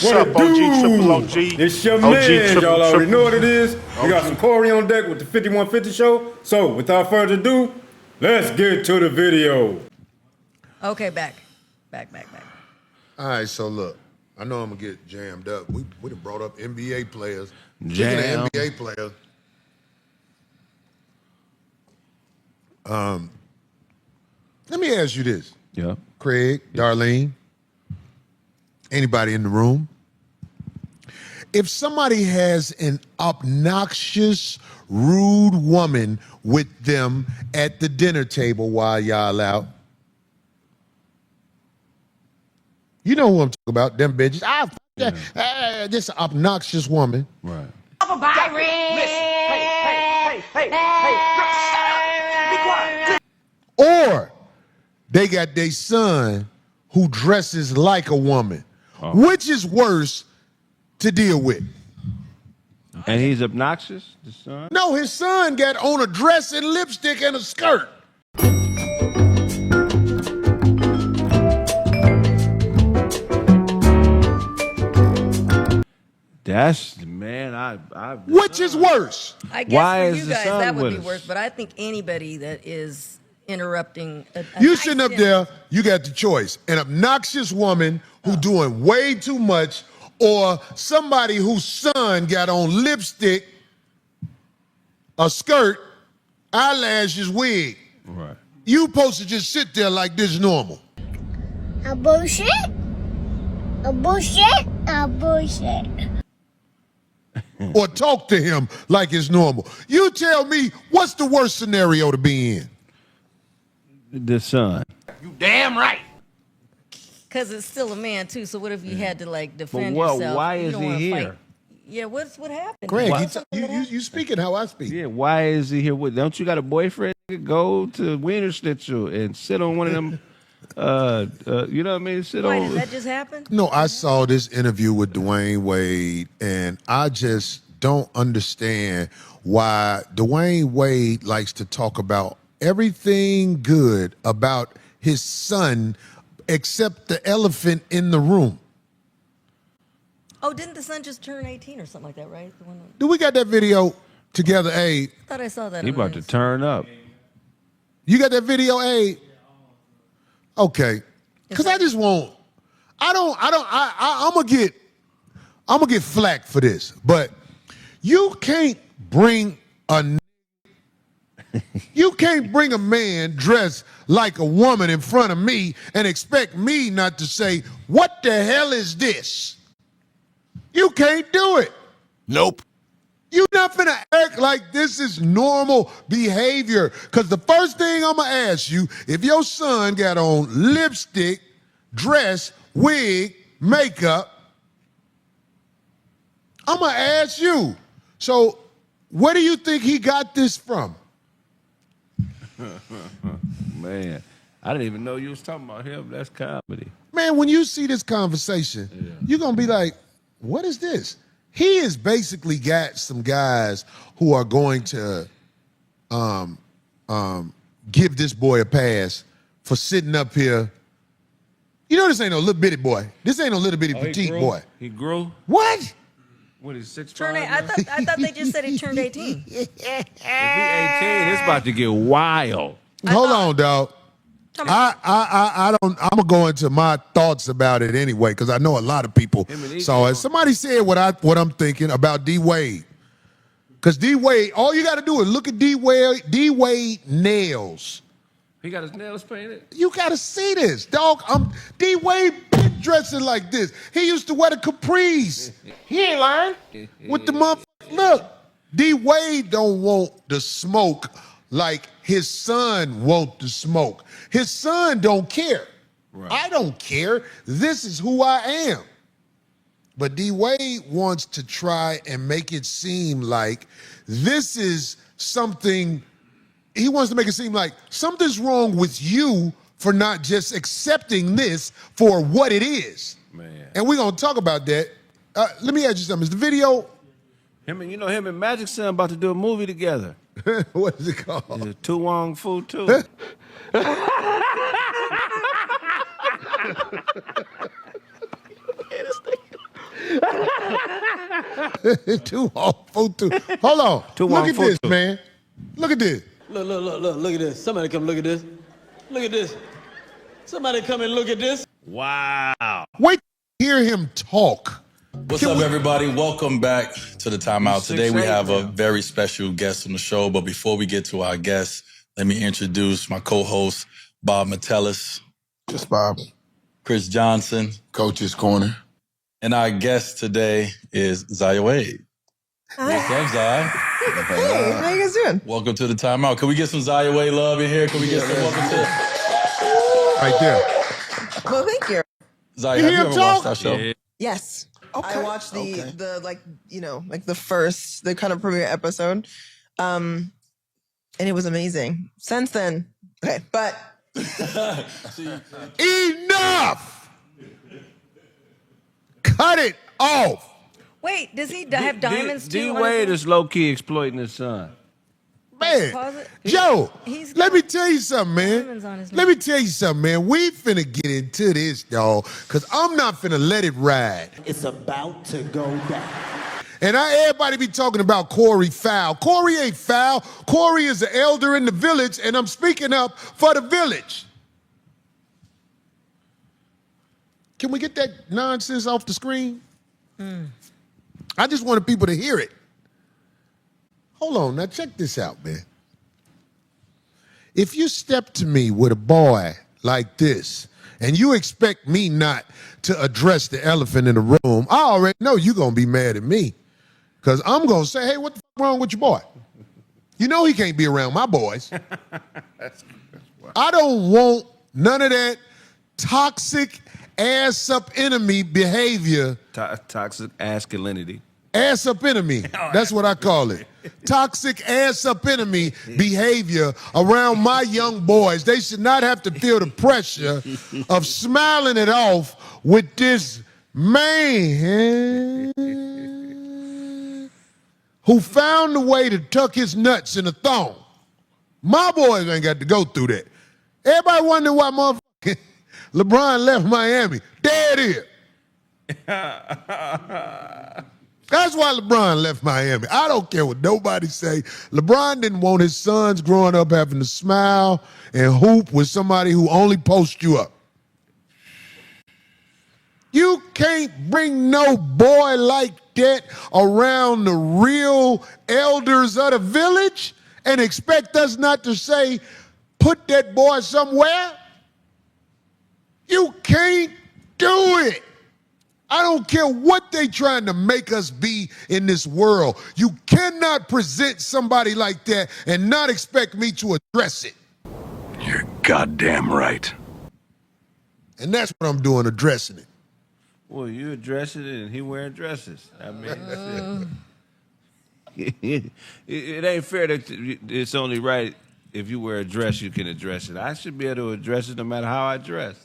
What's up, OG, triple OG? It's your OG, man. triple, Y'all already triple. know what it is. We got some Corey on deck with the 5150 show. So, without further ado, let's get to the video. Okay, back. All right, so look, I know I'm gonna get jammed up. We done brought up NBA players. Jam. Speaking of NBA players, let me ask you this. Yeah. Craig, Darlene, anybody in the room. If somebody has an obnoxious, rude woman with them at the dinner table while y'all out, you know who I'm talking about, them bitches. This obnoxious woman. Right. Or they got their son who dresses like a woman. Oh. Which is worse to deal with? And he's obnoxious, the son? No, his son got on a dress and lipstick and a skirt. That's, man, I Which is worse? I guess Why for is you the guys son that would with be us? worse, but I think anybody that is interrupting You nice sitting up dinner- there, you got the choice. An obnoxious woman who doing way too much, or somebody whose son got on lipstick, a skirt, eyelashes, wig. Right. You supposed to just sit there like this normal. A bullshit. A bullshit. A bullshit. Or talk to him like it's normal. You tell me, what's the worst scenario to be in? The son. You damn right. Because it's still a man too. So what if you had to like defend what- yourself? why You is don't he wanna here? fight. Yeah, what happened? Greg, Was something that happened? you speaking how I speak. Yeah, why is he here with? Don't you got a boyfriend? Go to Wiener Schnitzel and sit on one of them. You know what I mean? Sit Why on. did that just happen? No, I saw this interview with Dwyane Wade, and I just don't understand why Dwyane Wade likes to talk about everything good about his son except the elephant in the room. Oh, didn't the son just turn 18 or something like that, right? The one Do we got that video together, Abe? I thought I saw that. He on about to Insta. turn up. You got that video, Abe? Okay. Because I just want, I'm gonna get flack for this, but you can't bring you can't bring a man dressed like a woman in front of me and expect me not to say, what the hell is this? You can't do it. Nope. You're not finna act like this is normal behavior. Because the first thing I'm gonna ask you, if your son got on lipstick, dress, wig, makeup, I'm gonna ask you, so where do you think he got this from? Man, I didn't even know you was talking about him. That's comedy. Man, when you see this conversation, you're gonna be like, what is this? He has basically got some guys who are going to give this boy a pass for sitting up here. You know this ain't no little bitty boy. This ain't no little bitty petite boy. He grew. What? What is 6'5"? Turn eight- I thought they just said he turned 18. If he 18, it's about to get wild. Hold on, dog. I don't. I'm gonna go into my thoughts about it anyway because I know a lot of people saw it. Somebody said what I'm thinking about D Wade. Because D Wade, all you got to do is look at D Wade nails. He got his nails painted. You got to see this, dog. D Wade been dressing like this. He used to wear the capris. He ain't lying. With the motherfucker. Look, D Wade don't want the smoke like his son want the smoke. His son don't care. Right. I don't care. This is who I am. But D Wade wants to try and make it seem like this is something. He wants to make it seem like something's wrong with you for not just accepting this for what it is. Man. And we're gonna talk about that. Let me ask you something. Is the video? Him and Magic Son about to do a movie together. What is it called? It's Tu Wong Fu 2. 2 on 4 2. Hold on. 2 Look on at 4 this, 2. man. Look at this. Look at this. Somebody come look at this. Look at this. Somebody come and look at this. Wow. Wait to hear him talk. What's up, everybody? Welcome back to the Timeout. Today we have a very special guest on the show, but before we get to our guest, let me introduce my co-host, Bob Metellus. Just Bob. Chris Johnson. Coach's Corner. And our guest today is Zaya Wade. What's up, Zaya? Hey, how you guys doing? Welcome to the Timeout. Can we get some Zaya Wade love in here? Can we get some welcome to Right there. Well, thank you. Zaya, You have hear you him ever talk? watched our show? Yeah. Yes. Okay. I watched the like, you know, like the kind of premiere episode. And it was amazing. Since then, okay, but Enough! Cut it off. Wait, does he have diamonds too? on his D-Wade neck? is low-key exploiting his son. Man, Pause it. Joe, He's let got me tell you something, diamonds on man. his Let neck. me tell you something, man. We finna get into this, dog, because I'm not finna let it ride. It's about to go down. And everybody be talking about Corey foul. Corey ain't foul. Corey is the elder in the village, and I'm speaking up for the village. Can we get that nonsense off the screen? I just wanted people to hear it. Hold on, now check this out, man. If you step to me with a boy like this, and you expect me not to address the elephant in the room, I already know you're gonna be mad at me. Because I'm gonna say, hey, what the fuck wrong with your boy? You know he can't be around my boys. I don't want none of that toxic ass up enemy behavior. Toxic masculinity. Ass up enemy. That's what I call it. Toxic ass up enemy behavior around my young boys. They should not have to feel the pressure of smiling it off with this man who found a way to tuck his nuts in a thong. My boys ain't got to go through that. Everybody wonder why motherfucking LeBron left Miami. There it is. That's why LeBron left Miami. I don't care what nobody say. LeBron didn't want his sons growing up having to smile and hoop with somebody who only posts you up. You can't bring no boy like that around the real elders of the village and expect us not to say, put that boy somewhere. You can't do it. I don't care what they trying to make us be in this world. You cannot present somebody like that and not expect me to address it. You're goddamn right. And that's what I'm doing, addressing it. Well, you addressing it and he wearing dresses. I mean, it ain't fair that it's only right if you wear a dress you can address it. I should be able to address it no matter how I dress.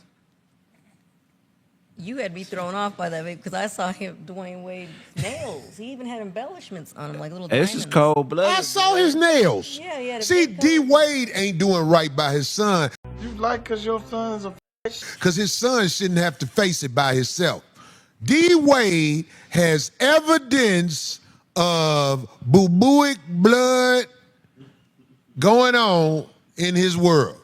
You had me thrown off by that because I saw Dwyane Wade's nails. He even had embellishments on them, like little Hey, diamonds. this is cold blood. I saw his nails. Yeah, he had a See, big D. toe. Wade ain't doing right by his son You like because your son's a because his son shouldn't have to face it by himself. D. Wade has evidence of bubonic blood going on in his world.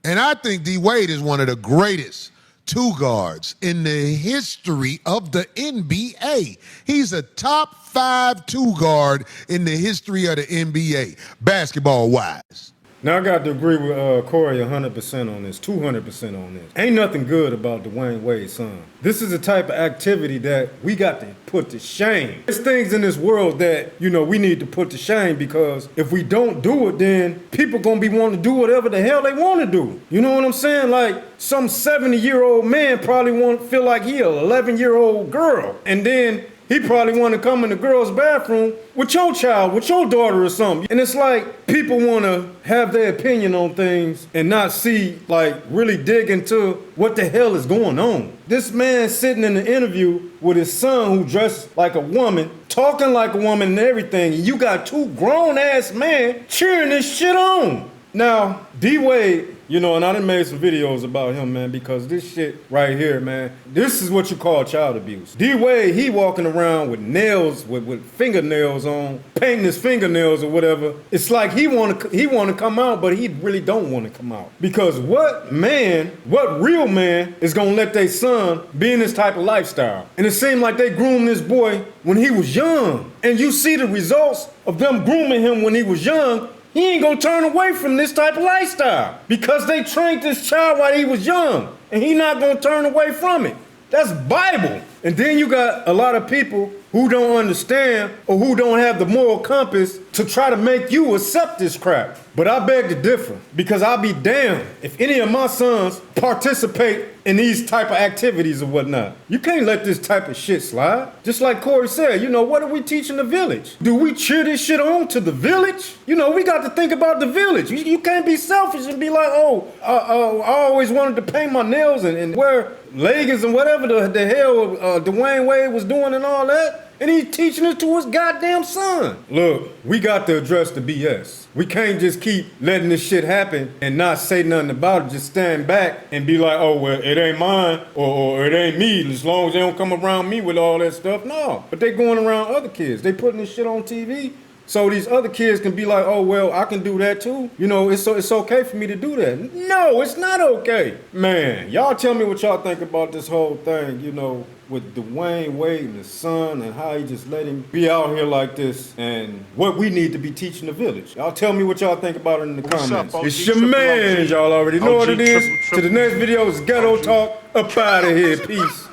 And I think D. Wade is one of the greatest two guards in the history of the NBA. He's a top 5 two guard in the history of the NBA, basketball-wise. Now, I got to agree with Corey 100% on this, 200% on this. Ain't nothing good about Dwyane Wade's son. This is the type of activity that we got to put to shame. There's things in this world that, we need to put to shame because if we don't do it, then people going to be wanting to do whatever the hell they want to do. You know what I'm saying? Like, some 70-year-old man probably won't feel like he an 11-year-old girl. And then he probably want to come in the girl's bathroom with your child, with your daughter or something. And it's like people want to have their opinion on things and not see, really dig into what the hell is going on. This man sitting in the interview with his son who dressed like a woman, talking like a woman and everything, and you got 2 grown-ass men cheering this shit on. Now, D-Wade, You know, and I done made some videos about him, man, because this shit right here, man, this is what you call child abuse. D-Wade, he walking around with nails, with fingernails on, painting his fingernails or whatever. It's like he wanna come out, but he really don't want to come out. Because what real man is gonna let their son be in this type of lifestyle? And it seemed like they groomed this boy when he was young. And you see the results of them grooming him when he was young. He ain't gonna turn away from this type of lifestyle because they trained this child while he was young, and he not gonna turn away from it. That's Bible. And then you got a lot of people who don't understand or who don't have the moral compass to try to make you accept this crap. But I beg to differ, because I'll be damned if any of my sons participate in these type of activities or whatnot. You can't let this type of shit slide. Just like Corey said, you know, what are we teaching the village? Do we cheer this shit on to the village? You know, we got to think about the village. You can't be selfish and be like, I always wanted to paint my nails and wear leggings and whatever the hell Dwyane Wade was doing and all that. And he's teaching it to his goddamn son. Look, we got to address the BS. We can't just keep letting this shit happen and not say nothing about it. Just stand back and be like, oh, well, it ain't mine or it ain't me as long as they don't come around me with all that stuff. No, but they going around other kids. They putting this shit on TV so these other kids can be like, oh, well, I can do that too. You know, it's okay for me to do that. No, it's not okay. Man, y'all tell me what y'all think about this whole thing, you know, with Dwyane Wade and his son and how he just let him be out here like this and what we need to be teaching the village. Y'all tell me what y'all think about it in the comments. It's your man, y'all already know what it is. To the next video is Ghetto Talk. Up out of here. Peace.